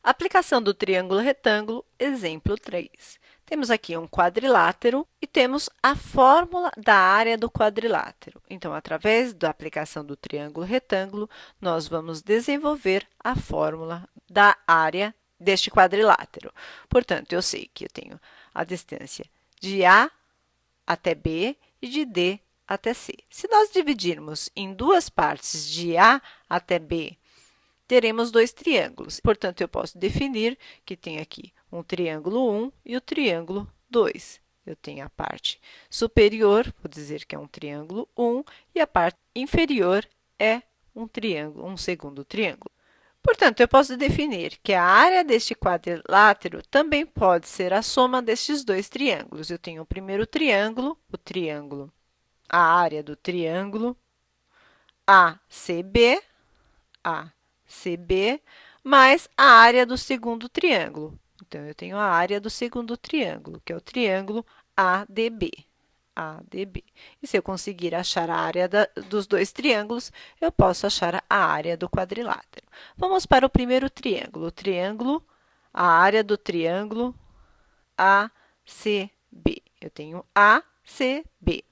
Aplicação do triângulo retângulo, exemplo 3. Temos aqui um quadrilátero e temos a fórmula da área do quadrilátero. Então, através da aplicação do triângulo retângulo, nós vamos desenvolver a fórmula da área deste quadrilátero. Portanto, eu sei que eu tenho a distância de A até B e de D até C. Se nós dividirmos em duas partes de A até B, teremos dois triângulos. Portanto, eu posso definir que tem aqui um triângulo 1 e o triângulo 2. Eu tenho a parte superior, vou dizer que é um triângulo 1, e a parte inferior é um triângulo, um segundo triângulo. Portanto, eu posso definir que a área deste quadrilátero também pode ser a soma destes dois triângulos. Eu tenho o primeiro triângulo, a área do triângulo ACB, mais a área do segundo triângulo. Então, eu tenho a área do segundo triângulo, que é o triângulo ADB. E se eu conseguir achar a área dos dois triângulos, eu posso achar a área do quadrilátero. Vamos para o primeiro triângulo. A área do triângulo ACB. Eu tenho ACB.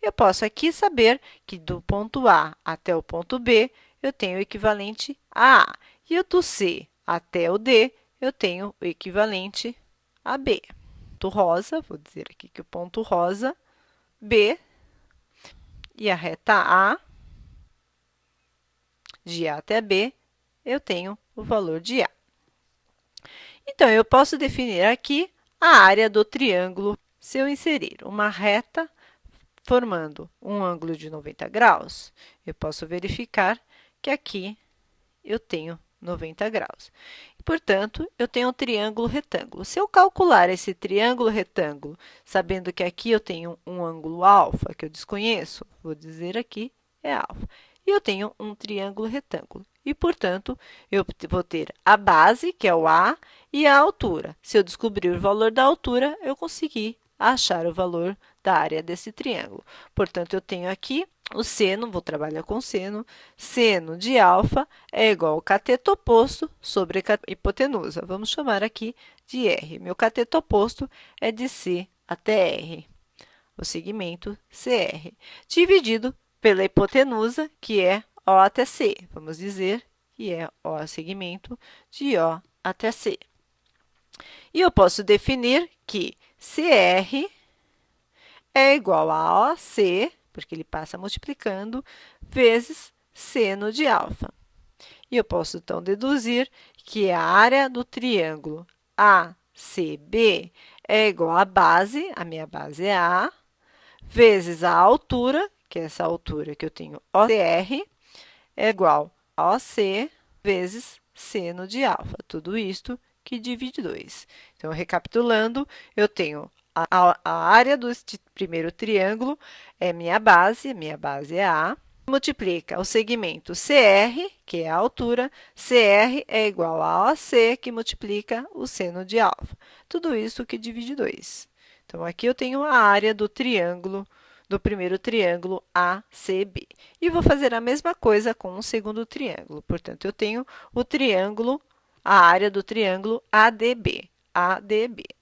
Eu posso aqui saber que do ponto A até o ponto B, eu tenho o equivalente a A. E o do C até o D, eu tenho o equivalente a B. Ponto rosa, vou dizer aqui que o ponto rosa, B, e a reta A, de A até B, eu tenho o valor de A. Então, eu posso definir aqui a área do triângulo se eu inserir uma reta formando um ângulo de 90 graus. Eu posso verificar que aqui eu tenho 90 graus. Portanto, eu tenho um triângulo retângulo. Se eu calcular esse triângulo retângulo, sabendo que aqui eu tenho um ângulo alfa, que eu desconheço, vou dizer aqui é alfa, e eu tenho um triângulo retângulo. E, portanto, eu vou ter a base, que é o A, e a altura. Se eu descobrir o valor da altura, eu consegui achar o valor da área desse triângulo. Portanto, eu tenho aqui o seno, vou trabalhar com seno de alfa é igual ao cateto oposto sobre a hipotenusa. Vamos chamar aqui de R. Meu cateto oposto é de C até R, o segmento CR, dividido pela hipotenusa, que é O até C. Vamos dizer que é o segmento de O até C. E eu posso definir que CR é igual a OC, porque ele passa multiplicando, vezes seno de alfa. E eu posso, então, deduzir que a área do triângulo ACB é igual à base, a minha base é A, vezes a altura, que é essa altura que eu tenho OCR, é igual a OC vezes seno de alfa. Tudo isto que divide 2. Então, recapitulando, eu tenho a área deste primeiro triângulo é minha base é A, multiplica o segmento CR, que é a altura, CR é igual a OC, que multiplica o seno de alfa. Tudo isso que divide 2. Então, aqui eu tenho a área do triângulo, do primeiro triângulo ACB. E vou fazer a mesma coisa com o segundo triângulo. Portanto, eu tenho a área do triângulo ADB. A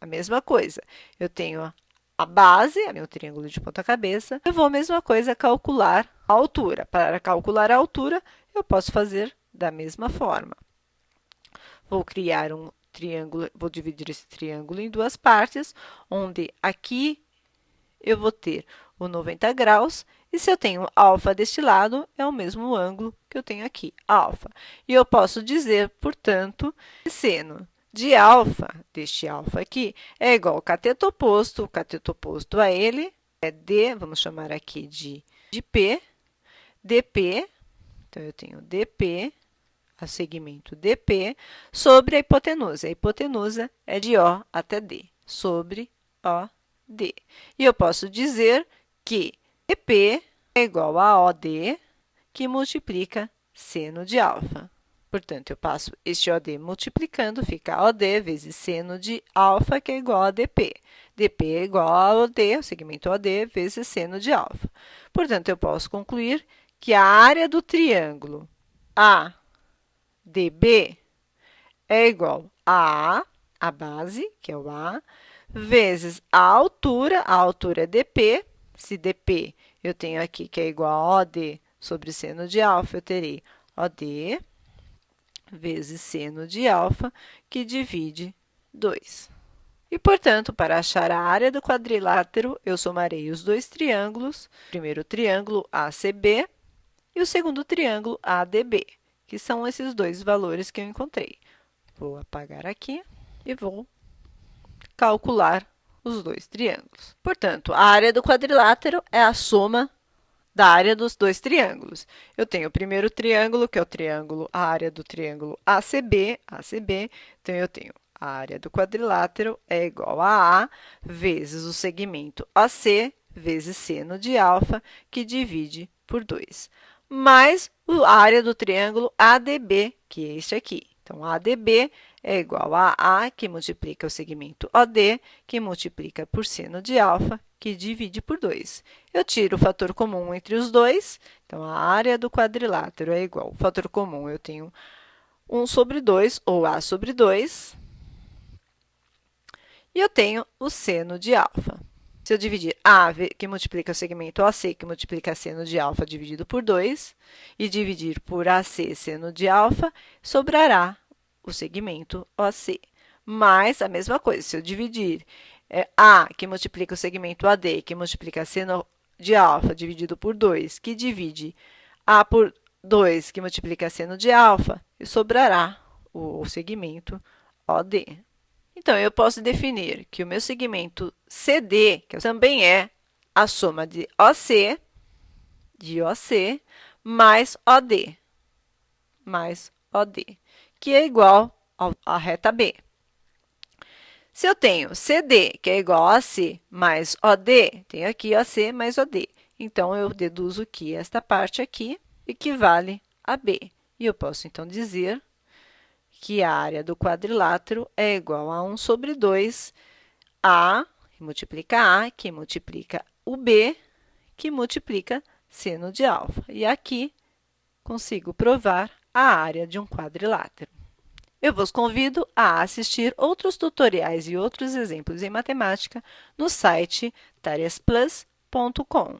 mesma coisa. Eu tenho a base, meu triângulo de ponta-cabeça. Eu vou, a mesma coisa, calcular a altura. Para calcular a altura, eu posso fazer da mesma forma. Vou criar um triângulo, vou dividir esse triângulo em duas partes, onde aqui eu vou ter o 90 graus, e se eu tenho alfa deste lado, é o mesmo ângulo que eu tenho aqui, alfa. E eu posso dizer, portanto, que seno de alfa, deste alfa aqui, é igual ao cateto oposto. O cateto oposto a ele é D, vamos chamar aqui de P, dP, então, eu tenho dP, a segmento dP, sobre a hipotenusa. A hipotenusa é de O até D, sobre OD. E eu posso dizer que dP é igual a OD, que multiplica seno de alfa. Portanto, eu passo este OD multiplicando, fica OD vezes seno de alfa, que é igual a DP. DP é igual a OD, o segmento OD, vezes seno de alfa. Portanto, eu posso concluir que a área do triângulo ADB é igual A, a base, que é o A, vezes a altura é dp. Se dp eu tenho aqui que é igual a OD sobre seno de alfa, eu terei OD vezes seno de alfa, que divide 2. E, portanto, para achar a área do quadrilátero, eu somarei os dois triângulos, o primeiro triângulo ACB e o segundo triângulo ADB, que são esses dois valores que eu encontrei. Vou apagar aqui e vou calcular os dois triângulos. Portanto, a área do quadrilátero é a soma da área dos dois triângulos. Eu tenho o primeiro triângulo, que é o triângulo, a área do triângulo ACB, então eu tenho a área do quadrilátero é igual a A vezes o segmento AC vezes seno de alfa, que divide por 2, mais a área do triângulo ADB, que é este aqui. Então, ADB é igual a A, que multiplica o segmento OD, que multiplica por seno de alfa, que divide por 2. Eu tiro o fator comum entre os dois, então, a área do quadrilátero é igual. O fator comum eu tenho 1 sobre 2, ou A sobre 2, e eu tenho o seno de alfa. Se eu dividir A, que multiplica o segmento AC, que multiplica seno de alfa dividido por 2, e dividir por AC seno de alfa, sobrará o segmento OC. Mas, a mesma coisa, se eu dividir A, que multiplica o segmento AD, que multiplica seno de alfa dividido por 2, que divide A por 2, que multiplica seno de alfa, sobrará o segmento OD. Então, eu posso definir que o meu segmento CD, que também é a soma de OC, mais OD, que é igual à reta B. Se eu tenho CD, que é igual a AC, mais OD, tenho aqui AC mais OD. Então, eu deduzo que esta parte aqui equivale a B. E eu posso, então, dizer que a área do quadrilátero é igual a 1 sobre 2 A, que multiplica A, que multiplica o B, que multiplica seno de alfa. E aqui, consigo provar a área de um quadrilátero. Eu vos convido a assistir outros tutoriais e outros exemplos em matemática no site tarefasplus.com.